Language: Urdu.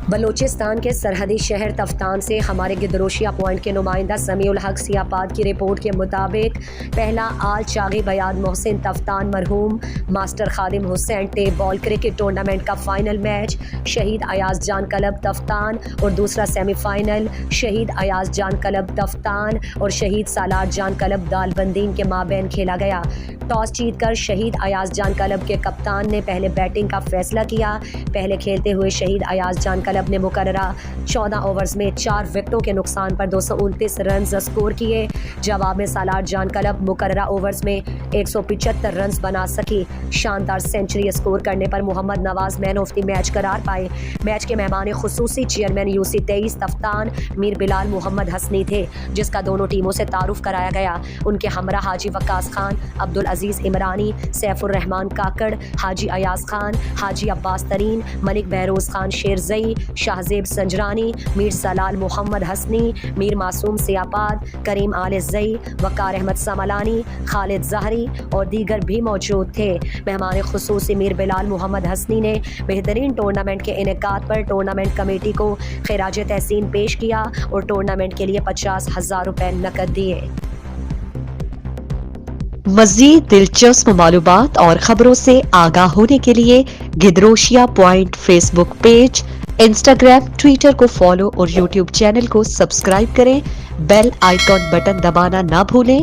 بلوچستان کے سرحدی شہر تفتان سے ہمارے گدروشیہ پوائنٹ کے نمائندہ سمیع الحق سیاپاد کی رپورٹ کے مطابق پہلا آل چاغی بیاد محسن تفتان مرحوم master Khadim Hussain tape ball cricket tournament کا فائنل میچ شہید ایاز جان کلب تفتان اور دوسرا سیمی فائنل شہید ایاز جان کلب تفتان اور شہید سالار جان کلب دال بندین کے مابین کھیلا گیا۔ ٹاس جیت کر شہید ایاز جان کلب کے کپتان نے پہلے بیٹنگ کا فیصلہ کیا۔ پہلے کھیلتے ہوئے شہید ایاز جان کلب نے مقررہ 14 اوورز میں 4 وکٹوں کے نقصان پر 229 رنز اسکور کیے۔ جواب میں سالار جان کلب مقررہ اوورز میں 175 رنز بنا سکی۔ شاندار سینچری اسکور کرنے پر محمد نواز مین آف دی میچ قرار پائے۔ میچ کے مہمان خصوصی چیئرمین UC 23 تفتان میر بلال محمد حسنی تھے، جس کا دونوں ٹیموں سے تعارف کرایا گیا۔ ان کے ہمراہ حاجی وقاص خان، عبدالعزیز عمرانی، سیف الرحمان کاکڑ، حاجی ایاز خان، حاجی عباس ترین، ملک بہروز خان شیرزئی، شاہزیب سنجرانی، میر سلال محمد حسنی، میر معصوم سیاپاد، کریم آل زئی، وقار احمد سملانی، خالد زہری اور دیگر بھی موجود تھے۔ مہمان خصوصی میر بلال محمد حسنی نے بہترین ٹورنامنٹ کے انعقاد پر ٹورنامنٹ کمیٹی کو خراج تحسین پیش کیا اور ٹورنامنٹ کے لیے 50,000 روپے نقد دیے۔ مزید دلچسپ معلومات اور خبروں سے آگاہ ہونے کے لیے Gedrosia point Facebook page, Instagram, Twitter کو فالو اور یوٹیوب چینل کو سبسکرائب کریں۔ بیل آئیکن بٹن دبانا نہ بھولیں